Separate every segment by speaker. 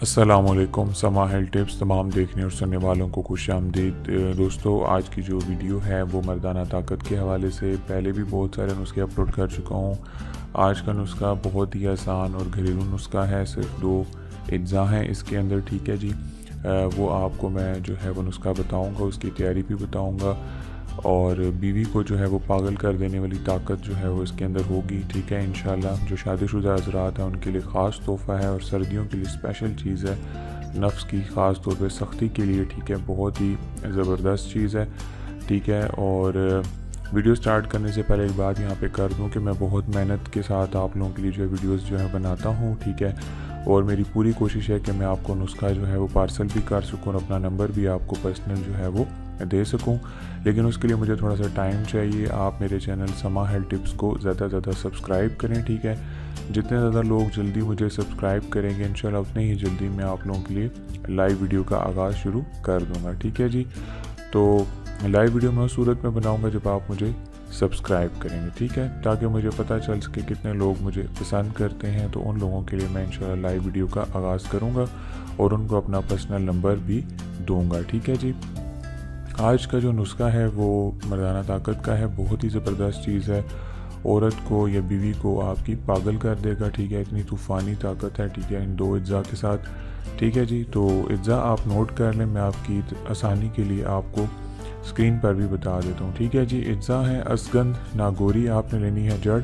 Speaker 1: अस्सलाम वालेकुम। समा हेल्थ टिप्स तमाम देखने और सुनने वालों को खुश आमदीद। दोस्तों, आज की जो वीडियो है वो मर्दाना ताकत के हवाले से पहले भी बहुत सारे नुस्खे अपलोड कर चुका हूँ। आज का नुस्खा बहुत ही आसान और घरेलू नुस्खा है, सिर्फ 2 अज्जा हैं इसके अंदर। ठीक है जी, वो आपको मैं जो है वो नुस्खा बताऊँगा, उसकी तैयारी भी बताऊँगा और बीवी को जो है वो पागल कर देने वाली ताकत जो है वो इसके अंदर होगी। ठीक है, इंशाल्लाह। जो शादीशुदा हज़रात हैं उनके लिए ख़ास तोहफ़ा है और सर्दियों के लिए स्पेशल चीज़ है, नफ्स की ख़ास तौर पे सख्ती के लिए। ठीक है, बहुत ही ज़बरदस्त चीज़ है। ठीक है, और वीडियो स्टार्ट करने से पहले एक बात यहाँ पे कर दूँ कि मैं बहुत मेहनत के साथ आप लोगों के लिए जो है वीडियोस जो है बनाता हूँ। ठीक है, और मेरी पूरी कोशिश है कि मैं आपको नुस्खा जो है वो पार्सल भी कर सकूँ और अपना नंबर भी आपको पर्सनल जो है वो दे सकूं, लेकिन उसके लिए मुझे थोड़ा सा टाइम चाहिए। आप मेरे चैनल समा हेल्थ टिप्स को ज़्यादा से ज़्यादा सब्सक्राइब करें। ठीक है, जितने ज़्यादा लोग जल्दी मुझे सब्सक्राइब करेंगे इंशाल्लाह उतने ही जल्दी मैं आप लोगों के लिए लाइव वीडियो का आगाज़ शुरू कर दूँगा। ठीक है जी, तो लाइव वीडियो मैं उस सूरत में बनाऊँगा जब आप मुझे सब्सक्राइब करेंगे। ठीक है, ताकि मुझे पता चल सके कितने लोग मुझे पसंद करते हैं, तो उन लोगों के लिए मैं इंशाल्लाह लाइव वीडियो का आगाज़ करूँगा और उनको अपना पर्सनल नंबर भी दूँगा। ठीक है जी, आज का जो नुस्खा है वो मर्दाना ताकत का है, बहुत ही ज़बरदस्त चीज़ है। औरत को या बीवी को आपकी पागल कर देगा। ठीक है, इतनी तूफ़ानी ताकत है। ठीक है, इन 2 अज्जा के साथ। ठीक है जी, तो अज्जा आप नोट कर लें, मैं आपकी आसानी के लिए आपको स्क्रीन पर भी बता देता हूँ। ठीक है जी, अज्जा हैं असगंध, नागौरी आपने लेनी है जड़,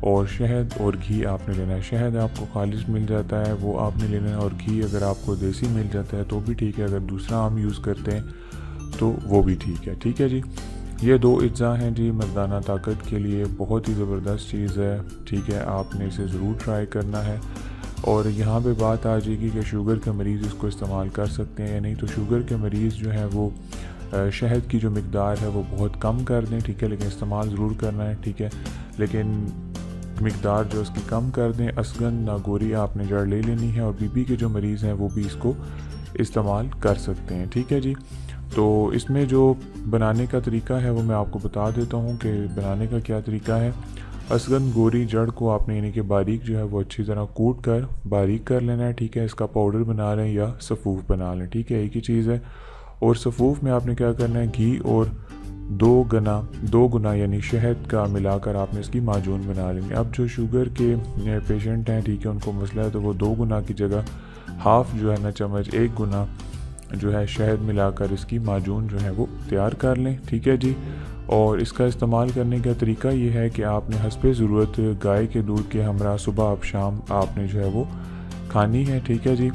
Speaker 1: और शहद और घी आपने लेना है। शहद आपको खालिश मिल जाता है वो आपने लेना है, और घी अगर आपको देसी मिल जाता है तो भी ठीक है, अगर दूसरा आम यूज़ करते हैं तो वो भी ठीक है। ठीक है जी, ये 2 अज्जा हैं जी मर्दाना ताकत के लिए, बहुत ही ज़बरदस्त चीज़ है। ठीक है, आपने इसे ज़रूर ट्राई करना है। और यहाँ पे बात आ जाएगी कि शुगर के मरीज़ इसको इस्तेमाल कर सकते हैं या नहीं। तो शुगर के मरीज़ जो है वो शहद की जो मिकदार है वो बहुत कम कर दें। ठीक है, लेकिन इस्तेमाल ज़रूर करना है। ठीक है, लेकिन मिकदार जो उसकी कम कर दें। असगंध नागौरी आपने जड़ ले लेनी है, और बीबी के जो मरीज़ हैं वो भी इसको इस्तेमाल कर सकते हैं। ठीक है जी, तो इसमें जो बनाने का तरीका है वो मैं आपको बता देता हूँ कि बनाने का क्या तरीका है। असगंध गोरी जड़ को आपने यानी कि बारीक जो है वो अच्छी तरह कूट कर बारीक कर लेना है। ठीक है, इसका पाउडर बना लें या सफ़ूफ बना लें। ठीक है, एक ही चीज़ है। और सफ़ूफ में आपने क्या करना है, घी और 2 गुना यानी शहद का मिलाकर आपने इसकी माजून बना लेंगे। अब जो शुगर के पेशेंट हैं, ठीक है, उनको मसला है तो वो 2 गुना की जगह हाफ़ जो है ना चम्मच 1 गुना जो है शहद मिलाकर इसकी माजून जो है वो तैयार कर लें। ठीक है जी, और इसका इस्तेमाल करने का तरीका ये है कि आपने हस्बे ज़रूरत गाय के दूध के हमरा सुबह अब शाम आपने जो है वो खानी है। ठीक है जी,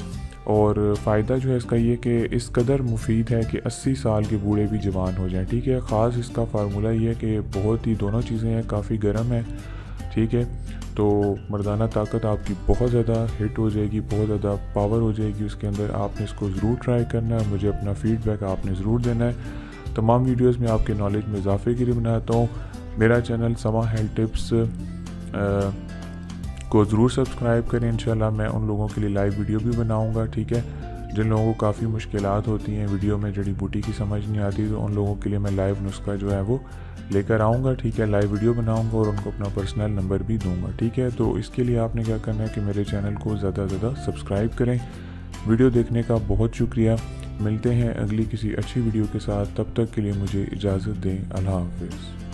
Speaker 1: और फ़ायदा जो है इसका ये कि इस कदर मुफीद है कि 80 साल के बूढ़े भी जवान हो जाएं। ठीक है, ख़ास इसका फार्मूला ये है कि बहुत ही दोनों चीज़ें हैं, काफ़ी गर्म है। ठीक है, तो मर्दाना ताकत आपकी बहुत ज़्यादा हिट हो जाएगी, बहुत ज़्यादा पावर हो जाएगी उसके अंदर। आपने इसको ज़रूर ट्राई करना है, मुझे अपना फ़ीडबैक आपने ज़रूर देना है। तमाम वीडियोस में आपके नॉलेज में इजाफे के लिए बनाता हूँ। मेरा चैनल समा हेल्थ टिप्स को ज़रूर सब्सक्राइब करें। इंशाल्लाह मैं उन लोगों के लिए लाइव वीडियो भी बनाऊँगा। ठीक है, जिन लोगों को काफ़ी मुश्किलात होती हैं वीडियो में, जड़ी बूटी की समझ नहीं आती, तो उन लोगों के लिए मैं लाइव नुस्खा जो है वो लेकर आऊँगा। ठीक है, लाइव वीडियो बनाऊँगा और उनको अपना पर्सनल नंबर भी दूँगा। ठीक है, तो इसके लिए आपने क्या करना है कि मेरे चैनल को ज़्यादा से ज़्यादा सब्सक्राइब करें। वीडियो देखने का बहुत शुक्रिया। मिलते हैं अगली किसी अच्छी वीडियो के साथ, तब तक के लिए मुझे इजाज़त दें। अल्लाह हाफ़िज़।